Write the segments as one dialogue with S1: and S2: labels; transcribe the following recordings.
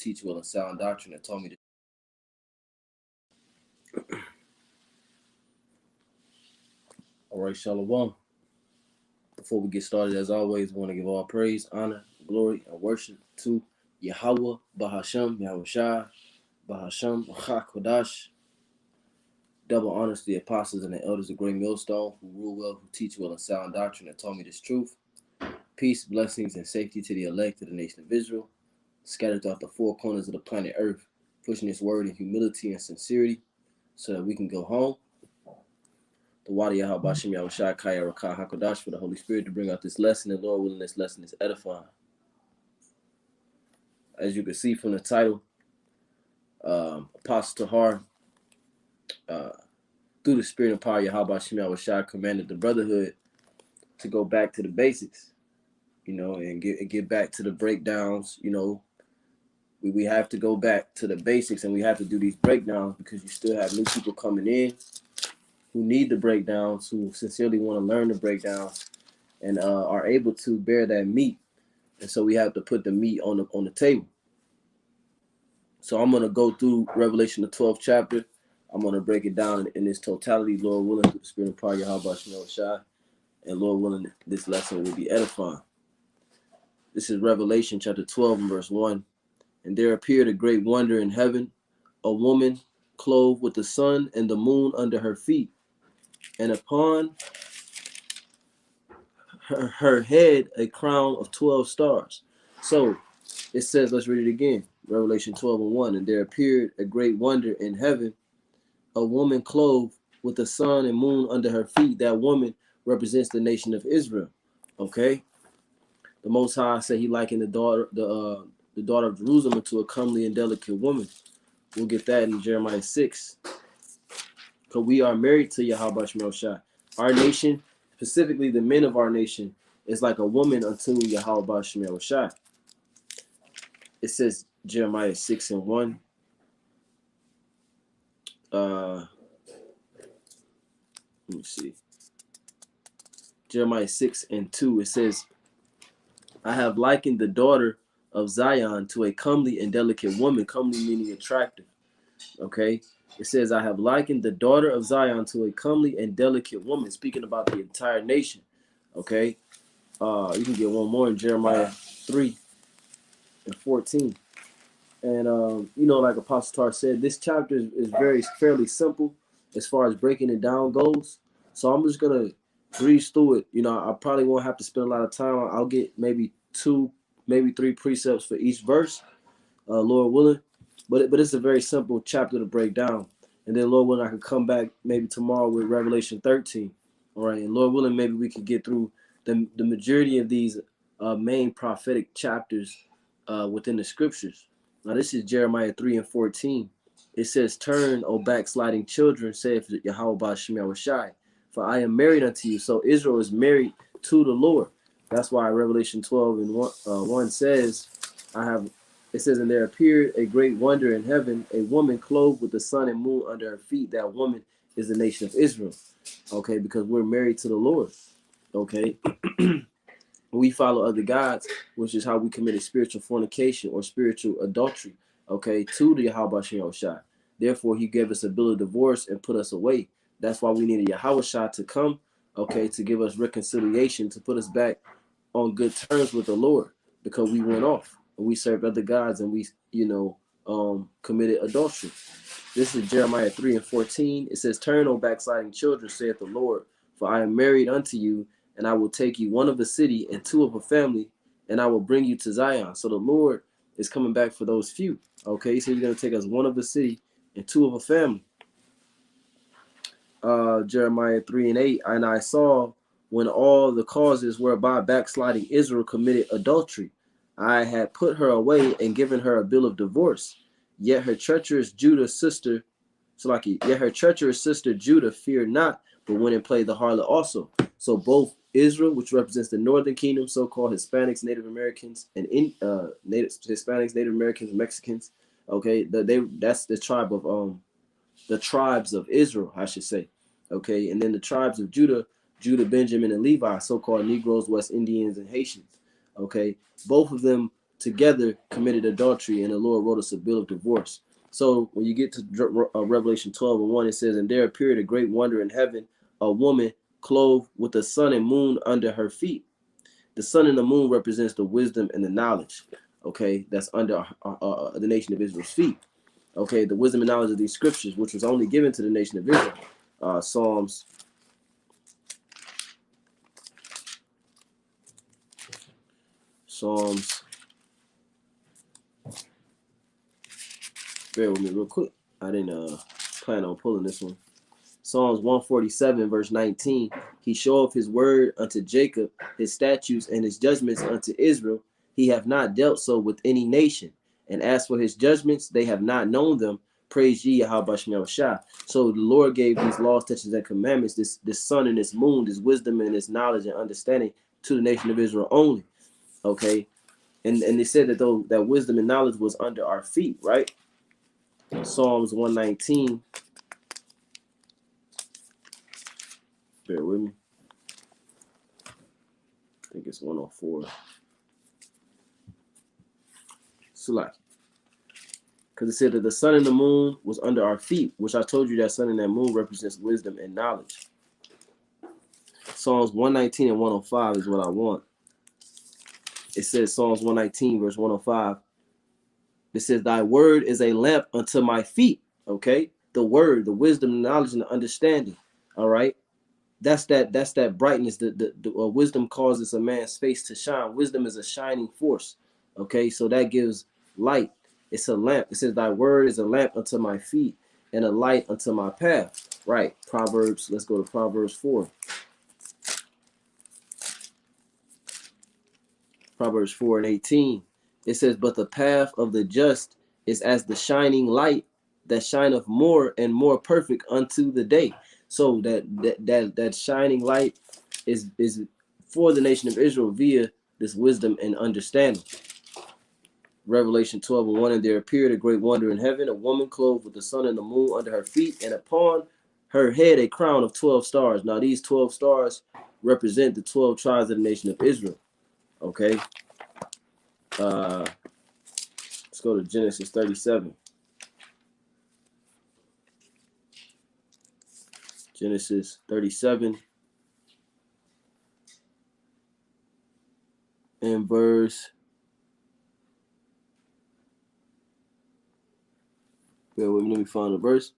S1: teach well and sound doctrine that taught me to. All right, Shalom. Before we get started, as always, we want to give all praise, honor, glory, and worship to Yahweh, Bahashem, Yahweh Shai, Bahashem, Kodash. Double honors to the apostles and the elders of Great Millstone who rule well, who teach well and sound doctrine that taught me this truth. Peace, blessings, and safety to the elect of the nation of Israel, scattered throughout the four corners of the planet Earth, pushing this word in humility and sincerity so that we can go home. The Wadi Yahweh Bashim Yahweh Shai Kaya Rakah HaKodash for the Holy Spirit to bring out this lesson, and Lord willing, this lesson is edifying. As you can see from the title, Apostle Tahar, through the Spirit and power, Yahweh Bashim Yahweh Shai commanded the brotherhood to go back to the basics, and get back to the breakdowns. We have to go back to the basics, and we have to do these breakdowns because you still have new people coming in who need the breakdowns, who sincerely want to learn the breakdowns, and are able to bear that meat. And so we have to put the meat on the table. So I'm going to go through Revelation, the 12th chapter. I'm going to break it down in its totality, Lord willing, through the Spirit and power, Yahweh Shai. And Lord willing, this lesson will be edifying. This is Revelation chapter 12 and verse 1. And there appeared a great wonder in heaven, a woman clothed with the sun and the moon under her feet, and upon her head a crown of 12 stars. So it says, let's read it again. Revelation 12 and 1. And there appeared a great wonder in heaven, a woman clothed with the sun and moon under her feet. That woman represents the nation of Israel. Okay. The Most High said he likened the daughter of Jerusalem into a comely and delicate woman. We'll get that in Jeremiah 6. Because we are married to Yahweh Shemel Shai. Our nation, specifically the men of our nation, is like a woman unto Yahweh Shemel Shai. It says Jeremiah 6 and 1. Let me see. Jeremiah 6 and 2. It says, I have likened the daughter of Zion to a comely and delicate woman. Comely meaning attractive. Okay. It says, I have likened the daughter of Zion to a comely and delicate woman, speaking about the entire nation. Okay. You can get one more in Jeremiah 3 and 14. And, like Apostle Tar said, this chapter is fairly simple as far as breaking it down goes. So I'm just going to breeze through it. I probably won't have to spend a lot of time. I'll get maybe 2, maybe 3 precepts for each verse, Lord willing. But it's a very simple chapter to break down. And then, Lord willing, I can come back maybe tomorrow with Revelation 13. All right. And Lord willing, maybe we can get through the majority of these main prophetic chapters within the scriptures. Now, this is Jeremiah 3 and 14. It says, turn, O backsliding children, saith Yahweh Ba'ashem Yahweh Shai, for I am married unto you. So Israel is married to the Lord. That's why Revelation 12 and 1 says, it says, and there appeared a great wonder in heaven, a woman clothed with the sun and moon under her feet. That woman is the nation of Israel. Okay, because we're married to the Lord. Okay. We follow other gods, which is how we committed spiritual fornication or spiritual adultery, okay, to the Yahweh Shai. Therefore, he gave us a bill of divorce and put us away. That's why we needed Yahweh Shai to come, okay, to give us reconciliation, to put us back on good terms with the Lord, because we went off and we served other gods and we, committed adultery. This is Jeremiah 3 and 14. It says, turn, O backsliding children, saith the Lord, for I am married unto you, and I will take you one of a city and 2 of a family, and I will bring you to Zion. So the Lord is coming back for those few. Okay, so he's going to take us 1 of a city and 2 of a family. Jeremiah 3 and 8. And I saw when all the causes whereby backsliding Israel committed adultery, I had put her away and given her a bill of divorce. Yet her treacherous sister Judah feared not, but went and played the harlot also. So both Israel, which represents the northern kingdom, so-called Hispanics, Native Americans, and Hispanics, Native Americans, Mexicans. Okay, that's the tribe of the tribes of Israel, I should say. Okay, and then the tribes of Judah, Benjamin, and Levi, so-called Negroes, West Indians, and Haitians. Okay, both of them together committed adultery, and the Lord wrote us a bill of divorce. So when you get to Revelation 12:1, it says, and there appeared a great wonder in heaven, a woman clothed with the sun and moon under her feet. The sun and the moon represents the wisdom and the knowledge, okay, that's under the nation of Israel's feet. Okay, the wisdom and knowledge of these scriptures, which was only given to the nation of Israel. Psalms, bear with me real quick. I didn't plan on pulling this one. Psalms 147, verse 19. He showeth his word unto Jacob, his statutes and his judgments unto Israel. He hath not dealt so with any nation. And as for his judgments, they have not known them. Praise ye Yahweh Shem Shah. So the Lord gave these laws, statutes, and commandments, this sun and this moon, this wisdom and this knowledge and understanding to the nation of Israel only. Okay. And they said that though that wisdom and knowledge was under our feet, right? Psalms 119. Bear with me. I think it's 104. Select. Because it said that the sun and the moon was under our feet, which I told you that sun and that moon represents wisdom and knowledge. Psalms 119 and 105 is what I want. It says Psalms 119, verse 105. It says, thy word is a lamp unto my feet. Okay. The word, the wisdom, the knowledge, and the understanding. All right. That's that brightness. The wisdom causes a man's face to shine. Wisdom is a shining force. Okay. So that gives light. It's a lamp. It says, thy word is a lamp unto my feet and a light unto my path. Right. Proverbs. Let's go to Proverbs 4. Proverbs 4 and 18. It says, but the path of the just is as the shining light that shineth more and more perfect unto the day. So that shining light is for the nation of Israel via this wisdom and understanding. Revelation 12:1, and there appeared a great wonder in heaven, a woman clothed with the sun and the moon under her feet, and upon her head a crown of 12 stars. Now these 12 stars represent the 12 tribes of the nation of Israel. Okay. Let's go to Genesis 37. Genesis 37 and verse, bear with me, let me find the verse.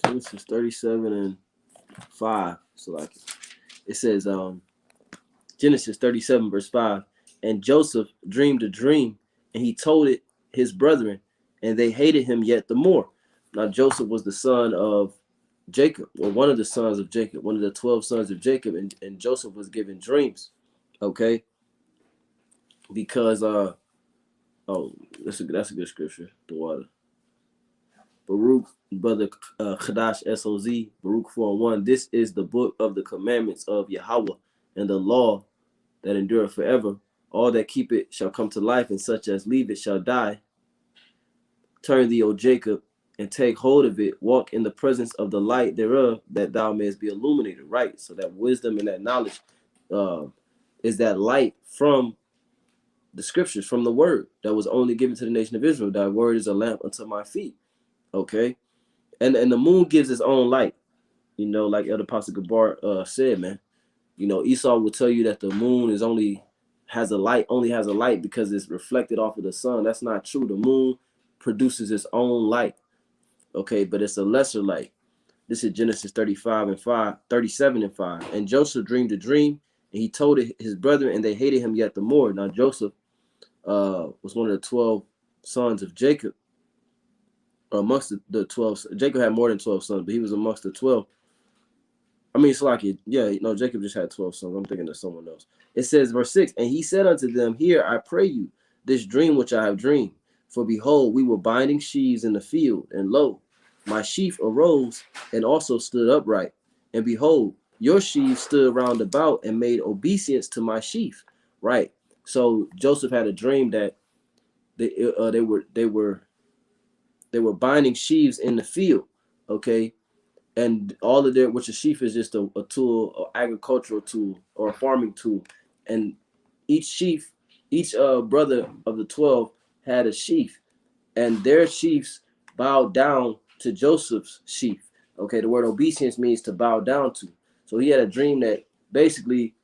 S1: Genesis 37 and 5. So like it says, Genesis 37 verse 5, and Joseph dreamed a dream, and he told it his brethren, and they hated him yet the more. Now Joseph was the son of Jacob, or one of the sons of Jacob, one of the 12 sons of Jacob, and Joseph was given dreams. Okay. Because that's a good scripture, the water. Baruch, brother Chadash SOZ, Baruch 4:1. This is the book of the commandments of Yahweh and the law that endureth forever. All that keep it shall come to life, and such as leave it shall die. Turn thee, O Jacob, and take hold of it. Walk in the presence of the light thereof, that thou mayest be illuminated. Right. So that wisdom and that knowledge is that light from the scriptures, from the word that was only given to the nation of Israel. Thy word is a lamp unto my feet. Okay. And the moon gives its own light. You know, like Elder Pastor Gabar said, man. You know, Esau will tell you that the moon only has a light because it's reflected off of the sun. That's not true. The moon produces its own light. Okay, but it's a lesser light. This is Genesis 37 and 5. And Joseph dreamed a dream, and he told it his brethren, and they hated him yet the more. Now Joseph was one of the 12 sons of Jacob. Or amongst the 12. Jacob had more than 12 sons, but he was amongst the 12. I mean, it's like, yeah, no, Jacob just had 12 sons. I'm thinking of someone else. It says, verse 6, and he said unto them, hear, I pray you, this dream which I have dreamed. For behold, we were binding sheaves in the field, and lo, my sheaf arose and also stood upright. And behold, your sheaves stood round about and made obeisance to my sheaf. Right. So Joseph had a dream that they were binding sheaves in the field. Okay. and all of their, which a sheaf is just a tool, an agricultural tool or a farming tool, and each sheaf, each brother of the 12 had a sheaf, and their chiefs bowed down to Joseph's sheaf. Okay, the word obeisance means to bow down to. So he had a dream that basically,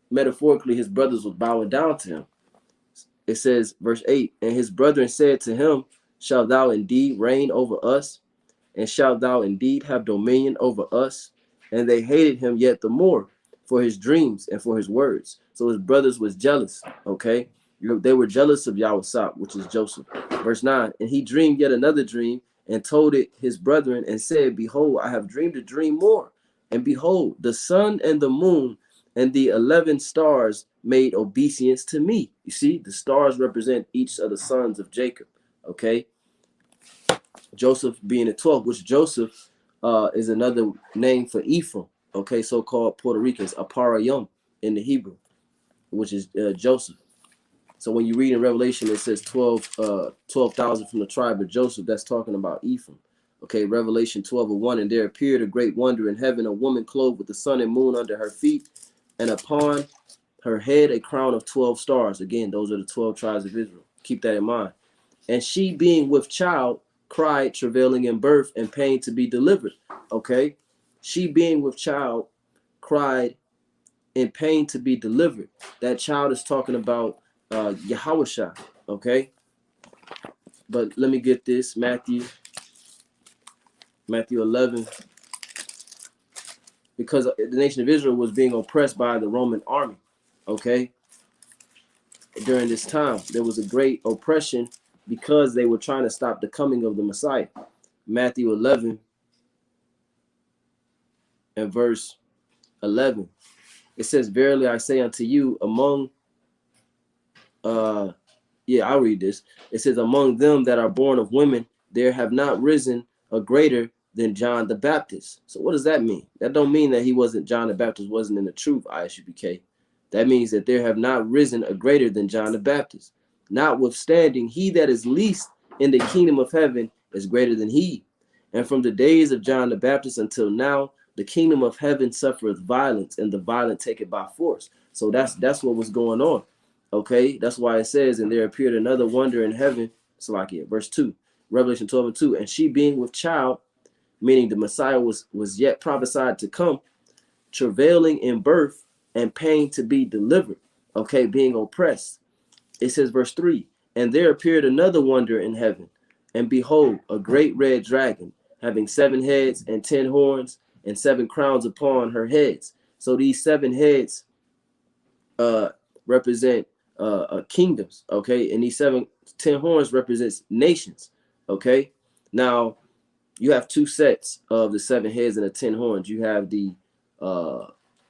S1: metaphorically, his brothers was bowing down to him. It says, verse 8, and his brethren said to him, shalt thou indeed reign over us? And shalt thou indeed have dominion over us? And they hated him yet the more for his dreams and for his words. So his brothers was jealous, okay? They were jealous of Yahusap, which is Joseph. Verse 9, and he dreamed yet another dream and told it his brethren and said, behold, I have dreamed a dream more. And behold, the sun and the moon and the 11 stars made obeisance to me. You see, the stars represent each of the sons of Jacob, okay? Joseph being the 12th, which Joseph is another name for Ephraim, okay, so-called Puerto Ricans, Aparayim in the Hebrew, which is Joseph. So when you read in Revelation, it says 12,000 from the tribe of Joseph. That's talking about Ephraim. Okay, Revelation 12:1, and there appeared a great wonder in heaven, a woman clothed with the sun and moon under her feet, and upon her head a crown of 12 stars. Again, those are the 12 tribes of Israel. Keep that in mind. And she, being with child, cried, travailing in birth and pain to be delivered. Okay, she, being with child, cried in pain to be delivered. That child is talking about Yahushua. Okay, but let me get this. Matthew 11, because the nation of Israel was being oppressed by the Roman army. Okay, during this time there was a great oppression because they were trying to stop the coming of the Messiah. Matthew 11 and verse 11, it says, verily I say unto you, among I'll read this. It says, among them that are born of women, there have not risen a greater than John the Baptist. So what does that mean? That don't mean that John the Baptist wasn't in the truth, ISUPK. That means that there have not risen a greater than John the Baptist. Notwithstanding, he that is least in the kingdom of heaven is greater than he. And from the days of John the Baptist until now, the kingdom of heaven suffereth violence, and the violent take it by force. So that's what was going on. Okay, that's why it says, and there appeared another wonder in heaven. It's like it, verse 2, Revelation 12:2. And she being with child, meaning the Messiah was yet prophesied to come, travailing in birth and pain to be delivered. Okay, being oppressed. It says, verse 3, and there appeared another wonder in heaven, and behold, a great red dragon, having 7 heads and 10 horns, and 7 crowns upon her heads. So these 7 heads represent kingdoms, okay, and these 10 horns represents nations. Okay, now you have 2 sets of the 7 heads and the 10 horns. You have the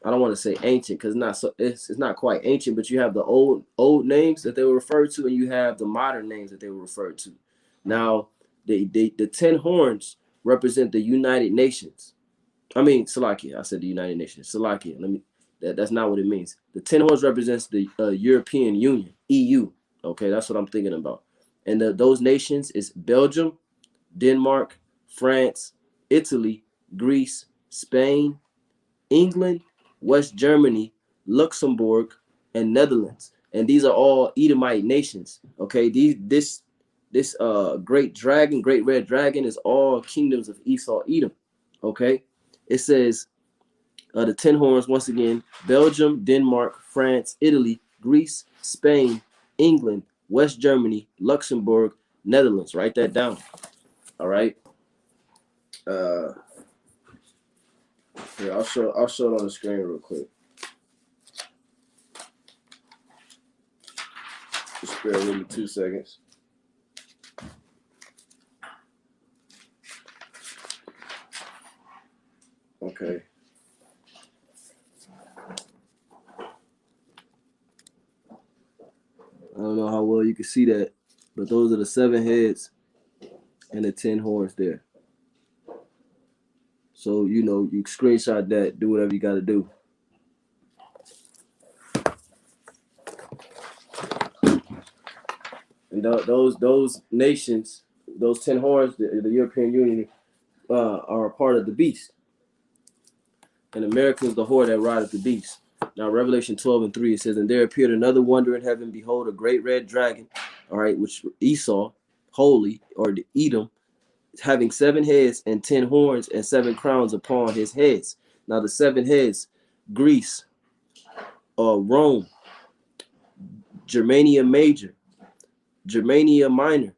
S1: I don't want to say ancient, because it's not quite ancient, but you have the old names that they were referred to, and you have the modern names that they were referred to. Now the 10 horns represent the United Nations. I mean, Salakia. I said the United Nations. Salakia. That's not what it means. The 10 horns represents the European Union, EU. Okay, that's what I'm thinking about. And those nations is Belgium, Denmark, France, Italy, Greece, Spain, England, West Germany, Luxembourg, and Netherlands. And these are all Edomite nations. Okay, this great red dragon is all kingdoms of Esau, Edom. Okay, it says the 10 horns, once again, Belgium, Denmark, France, Italy, Greece, Spain, England, West Germany, Luxembourg, Netherlands. Write that down. All right. Here, I'll show it on the screen real quick. Just bear with me 2 seconds. Okay. I don't know how well you can see that, but those are the 7 heads and the 10 horns there. So, you screenshot that, do whatever you got to do. And those nations, those 10 horns, the European Union, are a part of the beast. And America is the whore that rideth the beast. Now, Revelation 12:3, it says, and there appeared another wonder in heaven. Behold, a great red dragon, all right, which Esau, holy, or the Edom, having 7 heads and 10 horns and 7 crowns upon his heads. Now, the 7 heads, Greece, Rome, Germania Major, Germania Minor,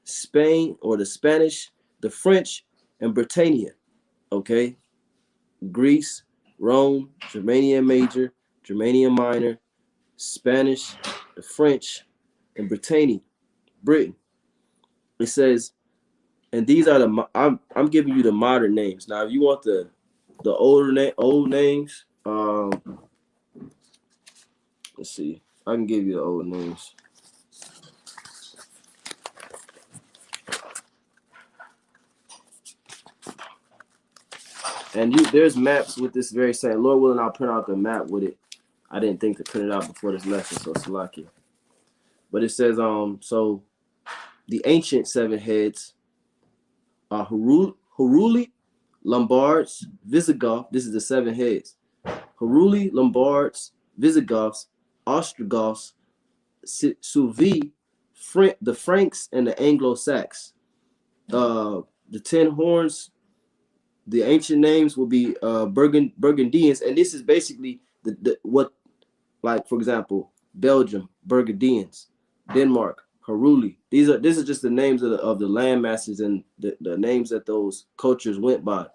S1: Spain, or the Spanish, the French, and Britannia. Okay, Greece, Rome, Germania Major, Germania Minor, Spanish, the French, and Britannia, Britain. It says, and these are the I'm giving you the modern names. Now, if you want the old names, let's see, I can give you the old names. And there's maps with this very same. Lord willing, I'll print out the map with it. I didn't think to print it out before this lesson, so Salaki. But it says, so the ancient 7 heads are Huruli, Lombards, Visigoths. This is the 7 heads. Huruli, Lombards, Visigoths, Ostrogoths, Suevi, the Franks, and the Anglo-Saxons. The 10 horns, the ancient names will be Burgundians, and this is basically what, like, for example, Belgium, Burgundians, Denmark, Huruli. This is just the names of the land masses and the names that those cultures went by.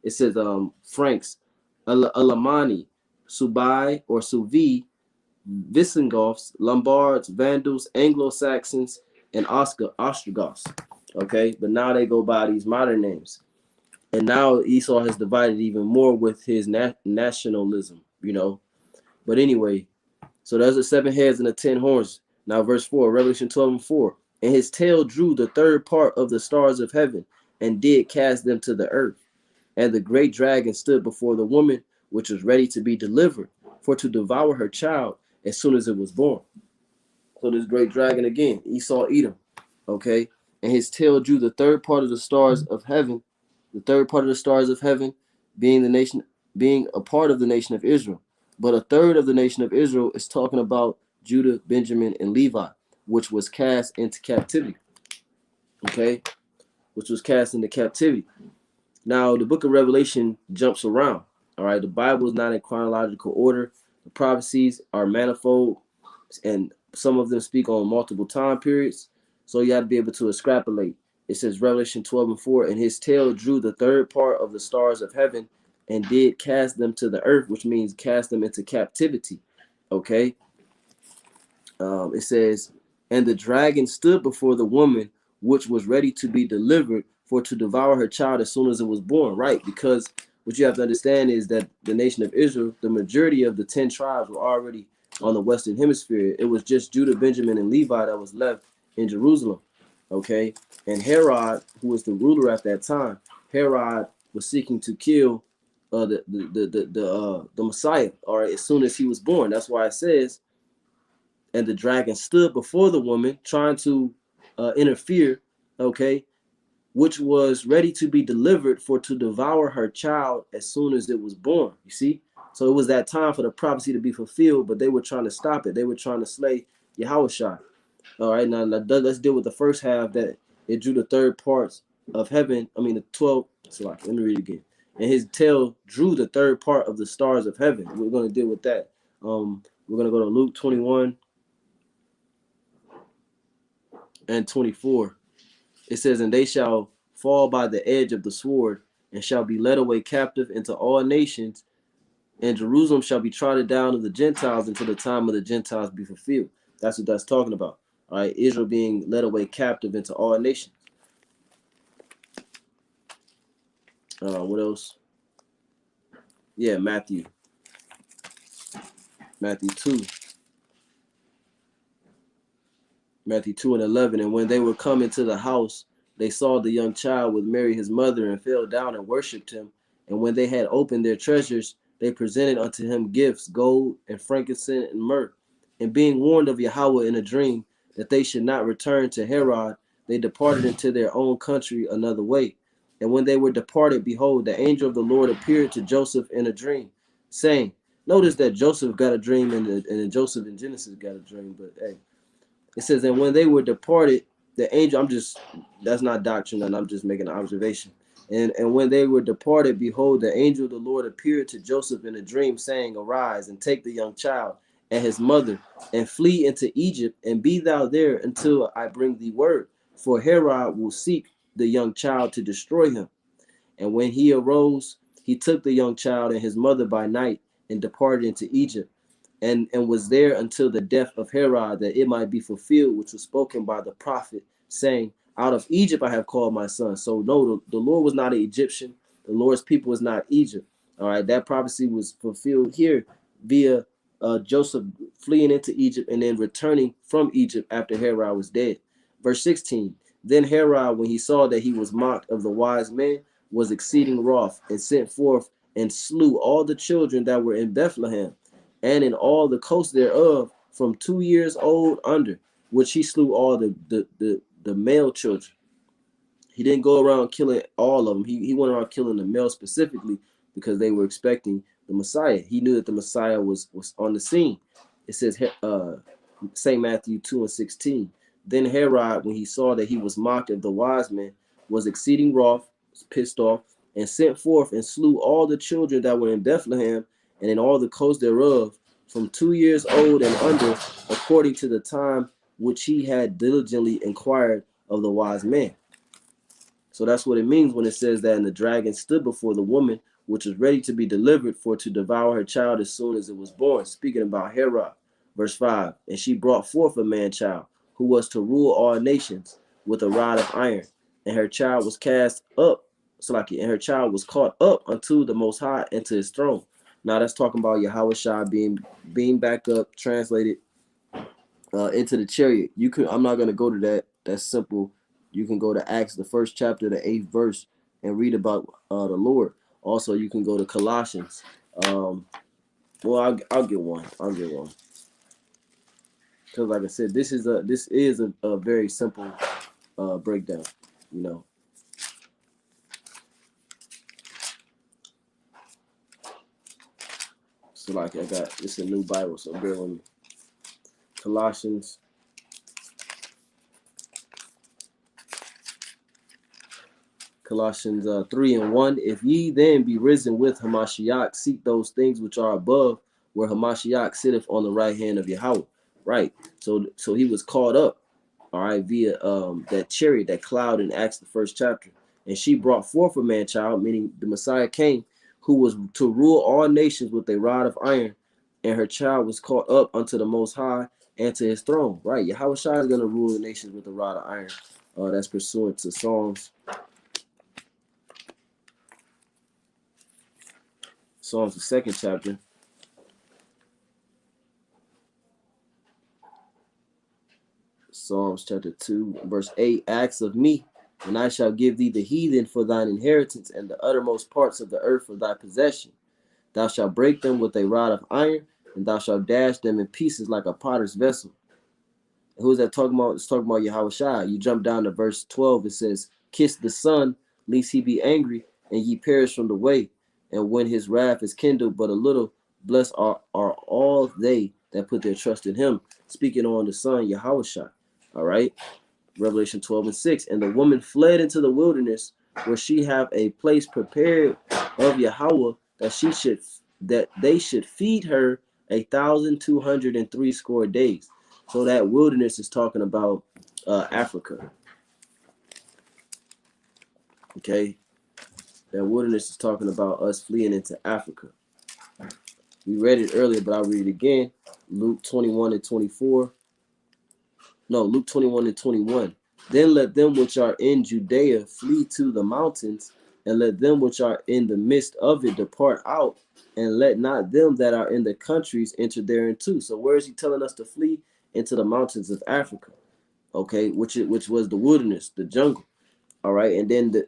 S1: It says Franks, Alemanni, Subai or Suevi, Visigoths, Lombards, Vandals, Anglo-Saxons, and Ostrogoths. Okay, but now they go by these modern names. And now Esau has divided even more with his nationalism, you know. But anyway, so there's the 7 heads and the 10 horns. Now, verse 4, Revelation 12:4. And his tail drew the 3rd part of the stars of heaven and did cast them to the earth. And the great dragon stood before the woman, which was ready to be delivered, for to devour her child as soon as it was born. So this great dragon again, Esau, Edom, okay? And his tail drew the 3rd part of the stars of heaven, the 3rd part of the stars of heaven being a part of the nation of Israel. But a 3rd of the nation of Israel is talking about Judah, Benjamin, and Levi, which was cast into captivity. Okay? Which was cast into captivity. Now, the book of Revelation jumps around. All right? The Bible is not in chronological order. The prophecies are manifold, and some of them speak on multiple time periods. So you have to be able to extrapolate. It says Revelation 12:4, and his tail drew the 3rd part of the stars of heaven and did cast them to the earth, which means cast them into captivity. Okay? It says, and the dragon stood before the woman, which was ready to be delivered, for to devour her child as soon as it was born. Right? Because what you have to understand is that the nation of Israel, the majority of the 10 tribes were already on the Western Hemisphere. It was just Judah, Benjamin, and Levi that was left in Jerusalem. Okay? And Herod, who was the ruler at that time, Herod was seeking to kill the Messiah, all right, as soon as he was born. That's why it says, and the dragon stood before the woman, trying to interfere, okay, which was ready to be delivered, for to devour her child as soon as it was born. You see? So it was that time for the prophecy to be fulfilled, but they were trying to stop it. They were trying to slay Yahushua. All right, now let's deal with the first half, that it drew the 3rd parts of heaven. I mean, the 12. So let me read it again. And his tail drew the 3rd part of the stars of heaven. We're going to deal with that. We're going to go to Luke 21 and 24. It says, and they shall fall by the edge of the sword, and shall be led away captive into all nations, and Jerusalem shall be trodden down of the Gentiles until the time of the Gentiles be fulfilled. That's what that's talking about. All right, Israel being led away captive into all nations. What else? Yeah, Matthew 2. Matthew 2:11. And when they were come into the house, they saw the young child with Mary his mother, and fell down and worshipped him. And when they had opened their treasures, they presented unto him gifts, gold and frankincense and myrrh. And being warned of Yahweh in a dream that they should not return to Herod, they departed into their own country another way. And when they were departed, behold, the angel of the Lord appeared to Joseph in a dream, saying, notice that Joseph got a dream and Joseph in Genesis got a dream, but hey, it says, and when they were departed, the angel, that's not doctrine, and I'm just making an observation. And when they were departed, behold, the angel of the Lord appeared to Joseph in a dream, saying, arise and take the young child and his mother and flee into Egypt, and be thou there until I bring thee word. For Herod will seek the young child to destroy him. And when he arose, he took the young child and his mother by night and departed into Egypt, and was there until the death of Herod, that it might be fulfilled, which was spoken by the prophet, saying, out of Egypt I have called my son. So no, the Lord was not an Egyptian. The Lord's people was not Egypt. All right, that prophecy was fulfilled here via Joseph fleeing into Egypt and then returning from Egypt after Herod was dead. Verse 16, then Herod, when he saw that he was mocked of the wise men, was exceeding wroth, and sent forth and slew all the children that were in Bethlehem and in all the coast thereof, from 2 years old under, which he slew all the male children. He didn't go around killing all of them. He went around killing the male specifically because they were expecting the Messiah. He knew that the Messiah was on the scene. It says, St. Matthew 2:16. Then Herod, when he saw that he was mocked of the wise men, was exceeding wroth, pissed off, and sent forth and slew all the children that were in Bethlehem and in all the coast thereof, from 2 years old and under, according to the time which he had diligently inquired of the wise men. So that's what it means when it says that, and the dragon stood before the woman, which was ready to be delivered, for to devour her child as soon as it was born. Speaking about Herod. Verse 5, and she brought forth a man child, who was to rule all nations with a rod of iron. And her child was cast up, and her child was caught up unto the Most High and to his throne. Now that's talking about Yahushua being back up, translated into the chariot. I'm not going to go to that. That's simple. You can go to Acts, the 1st chapter, the 8th verse, and read about the Lord. Also, you can go to Colossians. Well, I'll get one. Because like I said, this is a very simple breakdown, you know. So like it's a new Bible, so bear with me. Colossians. Colossians 3:1. If ye then be risen with Hamashiach, seek those things which are above, where Hamashiach sitteth on the right hand of Yahweh. Right. So he was caught up, all right, via that chariot, that cloud in Acts, the 1st chapter. And she brought forth a man child, meaning the Messiah came, who was to rule all nations with a rod of iron, and her child was caught up unto the Most High and to his throne. Right. Yahweh Shai is going to rule the nations with a rod of iron. That's pursuant to Psalms 2nd chapter. Psalms chapter 2, verse 8, acts of me, and I shall give thee the heathen for thine inheritance, and the uttermost parts of the earth for thy possession. Thou shalt break them with a rod of iron, and thou shalt dash them in pieces like a potter's vessel. And who is that talking about? It's talking about Yahushua. You jump down to verse 12, it says, kiss the Son, lest he be angry, and ye perish from the way. And when his wrath is kindled but a little, blessed are all they that put their trust in him. Speaking on the Son, Yahushua. All right. Revelation 12:6. And the woman fled into the wilderness, where she have a place prepared of Yahweh, that they should feed her 1,260 days. So that wilderness is talking about Africa. Okay. That wilderness is talking about us fleeing into Africa. We read it earlier, but I'll read it again. Luke 21:24. No, Luke 21:21. Then let them which are in Judea flee to the mountains, and let them which are in the midst of it depart out, and let not them that are in the countries enter thereinto. So where is he telling us to flee? Into the mountains of Africa, okay, which was the wilderness, the jungle. All right, and then the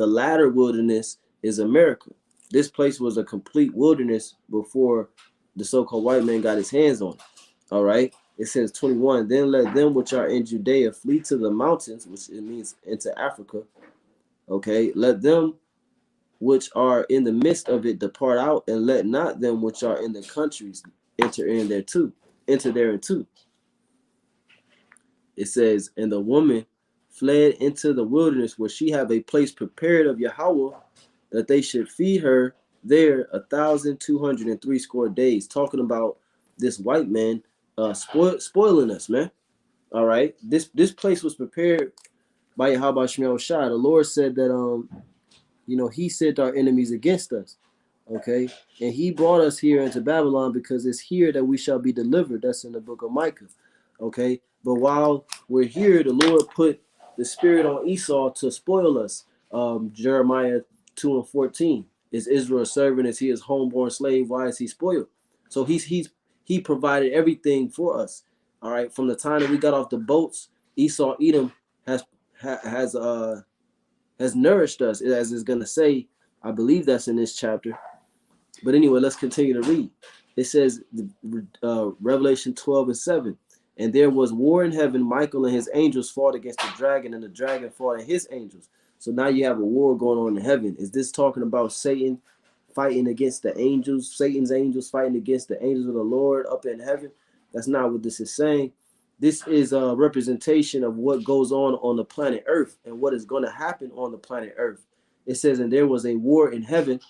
S1: latter wilderness is America. This place was a complete wilderness before the so-called white man got his hands on it. All right. It says 21, then let them which are in Judea flee to the mountains, which it means into Africa, Okay, let them which are in the midst of it depart out, and let not them which are in the countries enter in there too. Enter therein too. It says, and the woman fled into the wilderness where she have a place prepared of Yahweh, that they should feed her there 1,260 days. Talking about this white man spoiling us, man. All right. This place was prepared by Yahweh Shemiel Shai. The Lord said that he sent our enemies against us. Okay. And he brought us here into Babylon because it's here that we shall be delivered. That's in the book of Micah. Okay. But while we're here, the Lord put the spirit on Esau to spoil us. Jeremiah 2:14. Is Israel a servant? Is he his homeborn slave? Why is he spoiled? So he provided everything for us. All right. From the time that we got off the boats, Esau Edom has nourished us, as it's gonna say. I believe that's in this chapter. But anyway, let's continue to read. It says, Revelation 12:7. And there was war in heaven. Michael and his angels fought against the dragon, and the dragon fought and his angels. So now you have a war going on in heaven. Is this talking about Satan fighting against the angels, Satan's angels fighting against the angels of the Lord up in heaven? That's not what this is saying. This is a representation of what goes on the planet Earth and what is going to happen on the planet Earth. It says, and there was a war in heaven.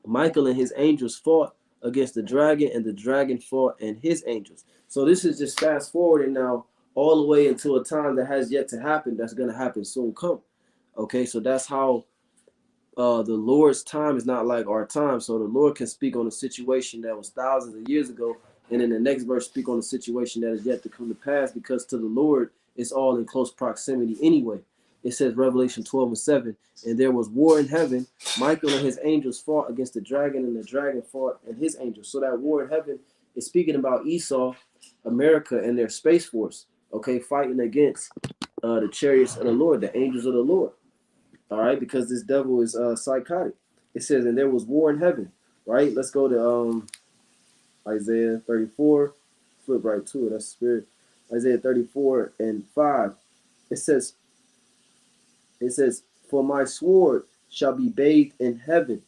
S1: Michael and his angels fought against the dragon, and the dragon fought and his angels. So this is just fast forwarding now all the way into a time that has yet to happen. That's going to happen soon come. Okay, so that's how the Lord's time is not like our time. So the Lord can speak on a situation that was thousands of years ago, and in the next verse speak on a situation that is yet to come to pass, because to the Lord it's all in close proximity anyway. It says Revelation 12:7, and there was war in heaven. Michael and his angels fought against the dragon, and the dragon fought and his angels. So that war in heaven is speaking about Esau, America, and their space force. Okay, fighting against the chariots of the Lord, the angels of the Lord. All right, because this devil is psychotic. It says, and there was war in heaven. Right. Let's go to Isaiah 34. Flip right to it. That's spirit. Isaiah 34:5. It says, for my sword shall be bathed in heaven.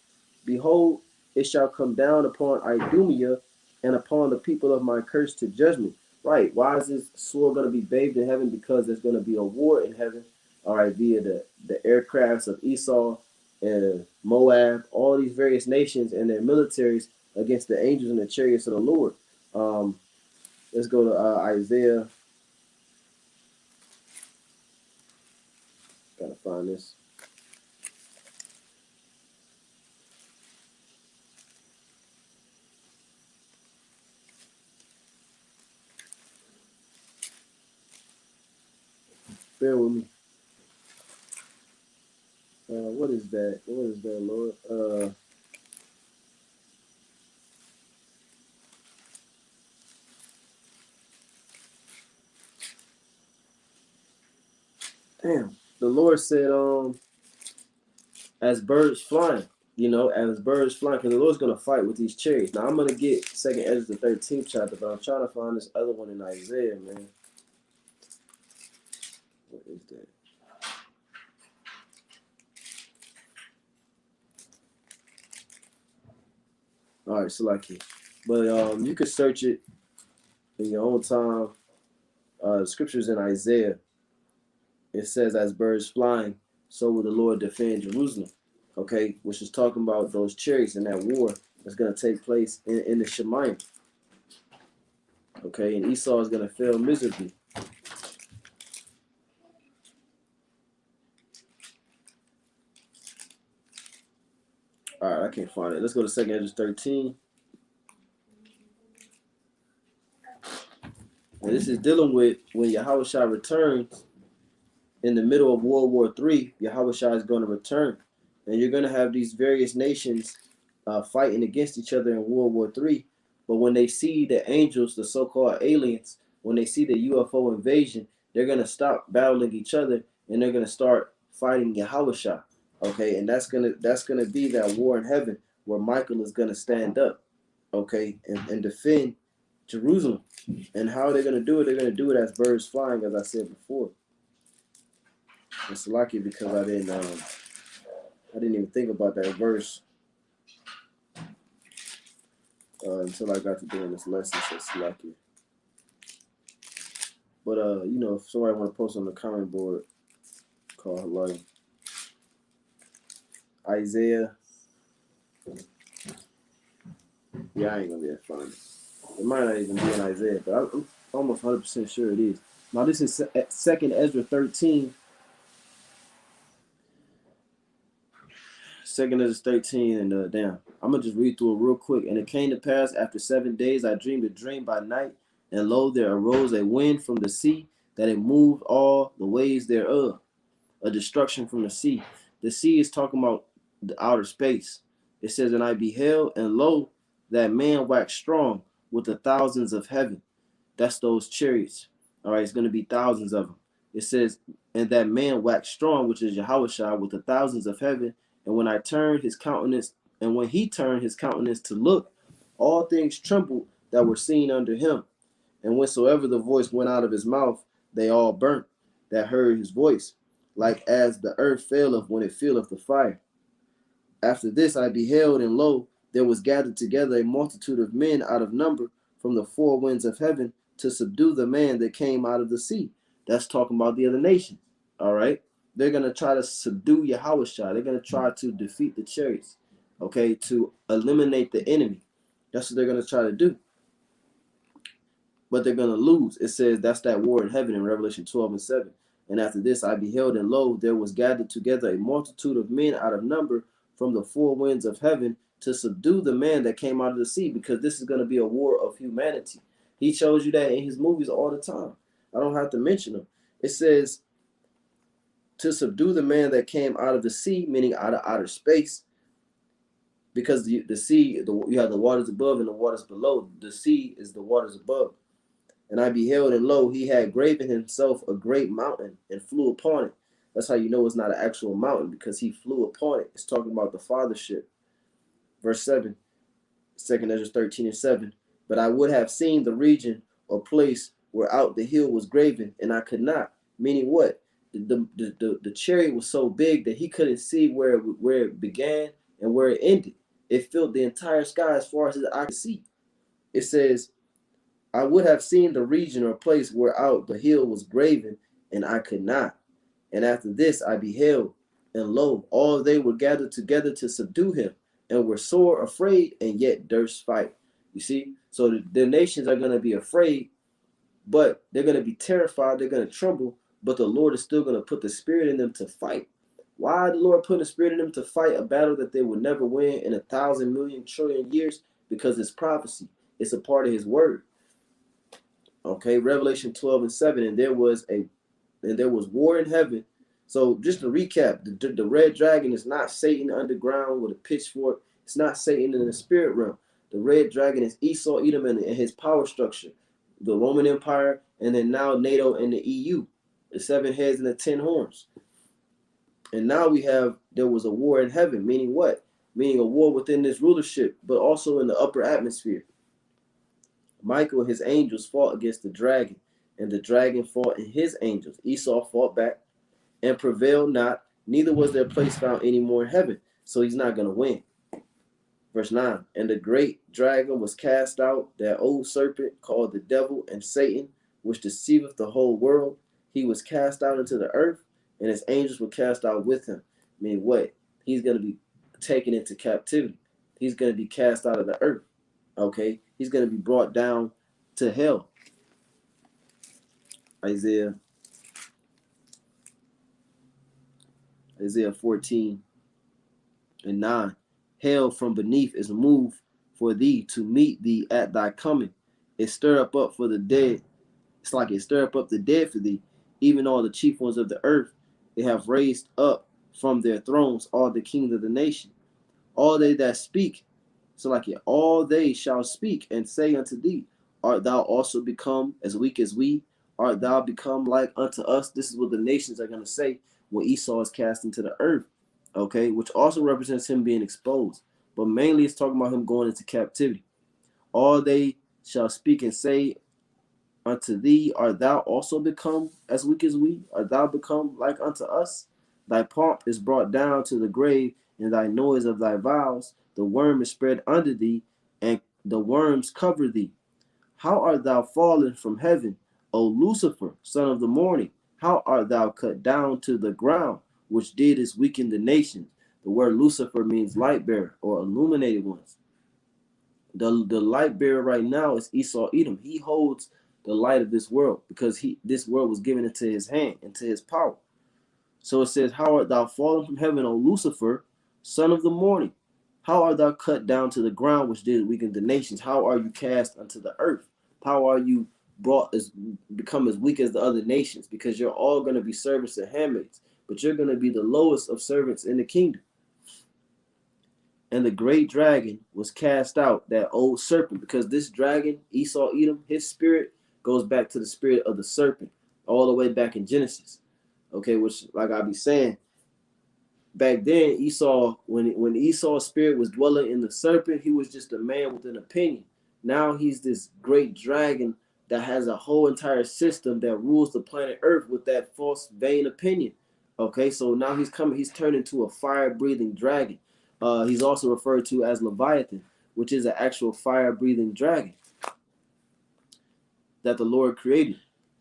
S1: Behold, it shall come down upon Idumea and upon the people of my curse to judgment. Right. Why is this sword going to be bathed in heaven? Because there's going to be a war in heaven. All right, via the aircrafts of Esau and Moab, all these various nations and their militaries against the angels and the chariots of the Lord. Let's go to Isaiah. Gotta find this. Bear with me. What is that? What is that, Lord? Damn. The Lord said, as birds flying, as birds flying, because the Lord's gonna fight with these chariots. Now I'm gonna get Second Ezra the 13th chapter, but I'm trying to find this other one in Isaiah, man. What is that? All right, Salaki. But you could search it in your own time. Scriptures in Isaiah. It says, as birds flying, so will the Lord defend Jerusalem. Okay, which is talking about those chariots and that war that's going to take place in the Shemayim. Okay, and Esau is going to fail miserably. All right, I can't find it. Let's go to 2 Ezra 13. And this is dealing with when Yahushua returns in the middle of World War III. Yahushua is going to return. And you're going to have these various nations fighting against each other in World War III. But when they see the angels, the so-called aliens, when they see the UFO invasion, they're going to stop battling each other and they're going to start fighting Yahushua. Okay, and that's gonna be that war in heaven where Michael is gonna stand up, okay, and defend Jerusalem. And how they're gonna do it? They're gonna do it as birds flying, as I said before. It's lucky because I didn't even think about that verse until I got to doing this lesson. So it's lucky. But you know, if somebody want to post on the comment board, call like Isaiah. Yeah, I ain't gonna be able to find it. It might not even be in Isaiah, but I'm almost 100% sure it is. Now this is 2nd Ezra 13. 2nd Ezra 13, and damn, I'm gonna just read through it real quick. And it came to pass after 7 days, I dreamed a dream by night, and lo, there arose a wind from the sea, that it moved all the ways thereof, a destruction from the sea. The sea is talking about the outer space. It says, and I beheld, and lo, that man waxed strong with the thousands of heaven. That's those chariots. All right, it's going to be thousands of them. It says, and that man waxed strong, which is Yahushua, with the thousands of heaven. And when I turned his countenance, and when he turned his countenance to look, all things trembled that were seen under him. And whensoever the voice went out of his mouth, they all burnt that heard his voice, like as the earth faileth when it feeleth the fire. After this I beheld, and lo, there was gathered together a multitude of men out of number from the four winds of heaven to subdue the man that came out of the sea. That's talking about the other nations. All right. They're going to try to subdue Yahushua. They're going to try to defeat the chariots. Okay. To eliminate the enemy. That's what they're going to try to do. But they're going to lose. It says that's that war in heaven in Revelation 12:7. And after this I beheld, and lo, there was gathered together a multitude of men out of number from the four winds of heaven to subdue the man that came out of the sea, because this is going to be a war of humanity. He shows you that in his movies all the time. I don't have to mention them. It says to subdue the man that came out of the sea, meaning out of outer space, because the sea, you have the waters above and the waters below. The sea is the waters above. And I beheld, and lo, he had graven himself a great mountain and flew upon it. That's how you know it's not an actual mountain, because he flew upon it. It's talking about the fathership. Verse 7, 2nd Ezra 13:7. But I would have seen the region or place where out the hill was graven, and I could not. Meaning what? The chariot was so big that he couldn't see where it began and where it ended. It filled the entire sky as far as his eye could see. It says, I would have seen the region or place where out the hill was graven, and I could not. And after this I beheld, and lo, all they were gathered together to subdue him, and were sore afraid, and yet durst fight. You see? So the nations are going to be afraid, but they're going to be terrified, they're going to tremble, but the Lord is still going to put the spirit in them to fight. Why the Lord put the spirit in them to fight a battle that they would never win in 1,000 million trillion years? Because it's prophecy. It's a part of his word. Okay, Revelation 12:7, and there was war in heaven. So just to recap, the red dragon is not Satan underground with a pitchfork. It's not Satan in the spirit realm. The red dragon is Esau, Edom, and his power structure, the Roman Empire, and then now NATO and the EU, the 7 heads and the 10 horns. And now there was a war in heaven, meaning what? Meaning a war within this rulership, but also in the upper atmosphere. Michael and his angels fought against the dragon, and the dragon fought and his angels. Esau fought back and prevailed not, neither was their place found any more in heaven. So he's not going to win. Verse 9, and the great dragon was cast out, that old serpent called the devil and Satan, which deceiveth the whole world. He was cast out into the earth, and his angels were cast out with him. I mean, what? He's going to be taken into captivity. He's going to be cast out of the earth. Okay? He's going to be brought down to hell. Isaiah 14:9. Hell from beneath is moved for thee to meet thee at thy coming. It stir up for the dead. It's like it stir up the dead for thee. Even all the chief ones of the earth, they have raised up from their thrones all the kings of the nation. All they that speak, so like it, all they shall speak and say unto thee, art thou also become as weak as we? Art thou become like unto us? This is what the nations are going to say when Esau is cast into the earth. Okay, which also represents him being exposed. But mainly it's talking about him going into captivity. All they shall speak and say unto thee, art thou also become as weak as we? Art thou become like unto us? Thy pomp is brought down to the grave, and thy noise of thy vows. The worm is spread under thee, and the worms cover thee. How art thou fallen from heaven, O Lucifer, son of the morning? How art thou cut down to the ground, which didst weaken the nations? The word Lucifer means light bearer or illuminated ones. The light bearer right now is Esau Edom. He holds the light of this world because this world was given into his hand, into his power. So it says, how art thou fallen from heaven, O Lucifer, son of the morning? How art thou cut down to the ground, which did weaken the nations? How are you cast unto the earth? How are you become as weak as the other nations? Because you're all going to be servants and handmaids, but you're going to be the lowest of servants in the kingdom. And the great dragon was cast out, that old serpent, because this dragon, Esau Edom, his spirit goes back to the spirit of the serpent, all the way back in Genesis. Okay, which, like I be saying, back then Esau, when Esau's spirit was dwelling in the serpent, he was just a man with an opinion. Now he's this great dragon that has a whole entire system that rules the planet Earth with that false vain opinion. Okay, so now he's turned into a fire-breathing dragon. He's also referred to as Leviathan, which is an actual fire-breathing dragon that the Lord created.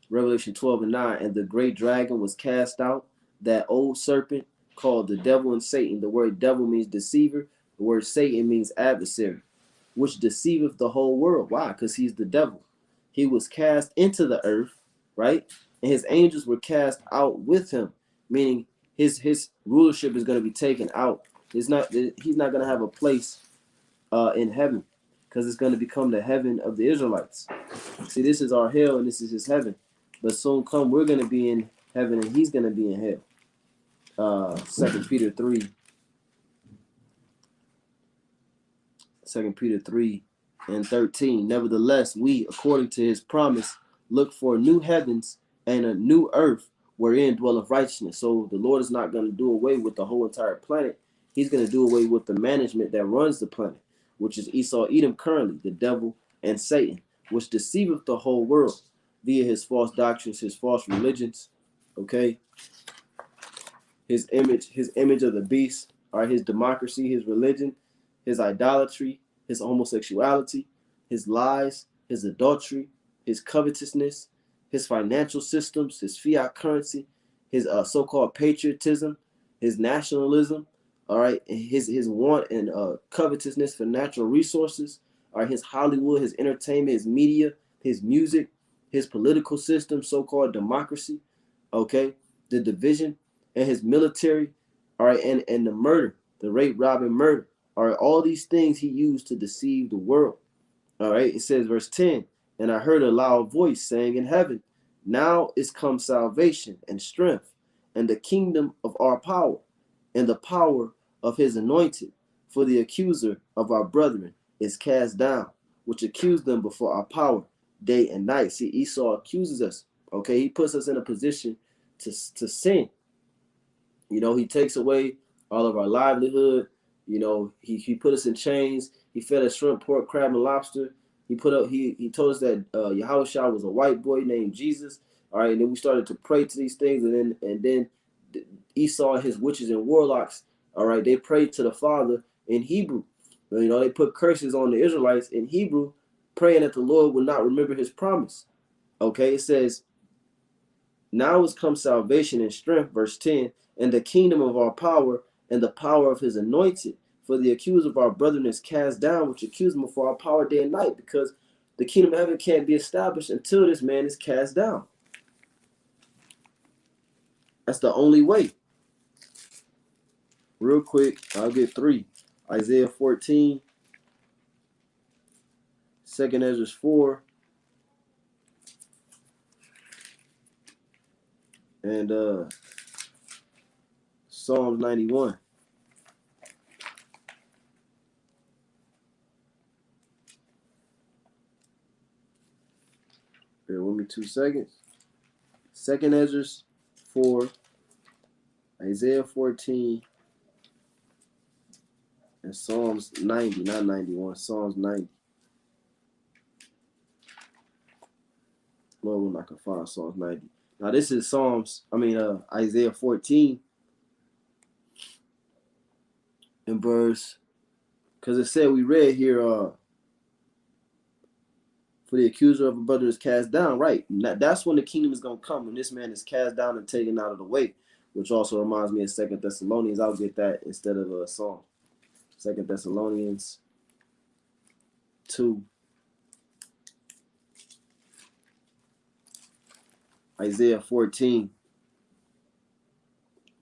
S1: Revelation 12:9, and the great dragon was cast out, that old serpent called the devil and Satan. The word devil means deceiver. The word Satan means adversary, which deceiveth the whole world. Why? Because he's the devil. He was cast into the earth, right? And his angels were cast out with him, meaning his rulership is going to be taken out. He's not going to have a place in heaven, because it's going to become the heaven of the Israelites. See, this is our hell and this is his heaven. But soon come, we're going to be in heaven and he's going to be in hell. 2 Peter 3. 2 Peter 3 and 13. Nevertheless, we, according to his promise, look for new heavens and a new earth wherein dwelleth righteousness. So the Lord is not going to do away with the whole entire planet. He's going to do away with the management that runs the planet, which is Esau Edom currently, the devil and Satan, which deceiveth the whole world via his false doctrines, his false religions. Okay, his image of the beast, or his democracy, his religion, his idolatry, his homosexuality, his lies, his adultery, his covetousness, his financial systems, his fiat currency, his so-called patriotism, his nationalism, all right, his want and covetousness for natural resources, all right, his Hollywood, his entertainment, his media, his music, his political system, so-called democracy, okay, the division, and his military, all right, and the murder, the rape, rob, and murder. All right, all these things he used to deceive the world. All right, it says, verse 10, and I heard a loud voice saying in heaven, now is come salvation and strength, and the kingdom of our power, and the power of his anointed. For the accuser of our brethren is cast down, which accused them before our power day and night. See, Esau accuses us. Okay, he puts us in a position to sin. You know, he takes away all of our livelihood. You know, he put us in chains. He fed us shrimp, pork, crab, and lobster. He told us that Yahushua was a white boy named Jesus. All right, and then we started to pray to these things, and then Esau and his witches and warlocks, all right, they prayed to the Father in Hebrew. You know, they put curses on the Israelites in Hebrew, praying that the Lord would not remember his promise. Okay, it says, now is come salvation and strength, verse 10, and the kingdom of our power and the power of his anointed. For the accuser of our brethren is cast down, which accuse him of our power day and night, because the kingdom of heaven can't be established until this man is cast down. That's the only way. Real quick, I'll get 3. Isaiah 14, 2 Ezra 4, and Psalms 91. Bear with me 2 seconds. 2 Ezra 4, Isaiah 14, and Psalms 90, not 91, Psalms 90. Lord, when I can find Psalms 90. Now this is Isaiah 14 in verse, because it said we read here, for the accuser of a brother is cast down, right? That's when the kingdom is going to come, when this man is cast down and taken out of the way, which also reminds me of 2 Thessalonians. I'll get that instead of a song. 2 Thessalonians 2. Isaiah 14,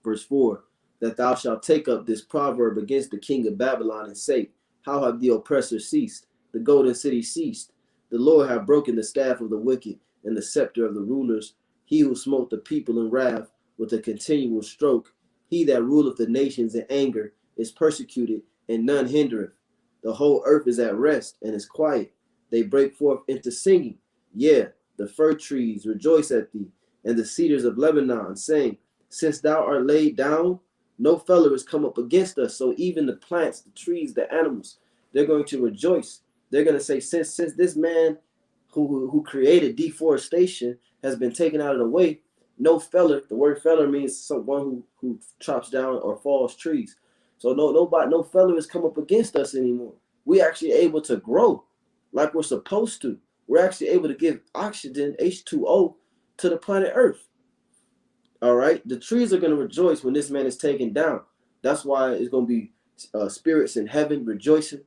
S1: verse 4, that thou shalt take up this proverb against the king of Babylon and say, how have the oppressor ceased? The golden city ceased. The Lord hath broken the staff of the wicked and the scepter of the rulers. He who smote the people in wrath with a continual stroke. He that ruleth the nations in anger is persecuted, and none hindereth. The whole earth is at rest and is quiet. They break forth into singing. Yeah, the fir trees rejoice at thee, and the cedars of Lebanon, saying, since thou art laid down, no fellow has come up against us. So even the plants, the trees, the animals, they're going to rejoice. They're going to say, since this man who created deforestation has been taken out of the way, no feller, the word feller means someone who chops down or falls trees. So no feller has come up against us anymore. We actually able to grow like we're supposed to. We're actually able to give oxygen, H2O, to the planet Earth. All right, the trees are going to rejoice when this man is taken down. That's why it's going to be spirits in heaven rejoicing.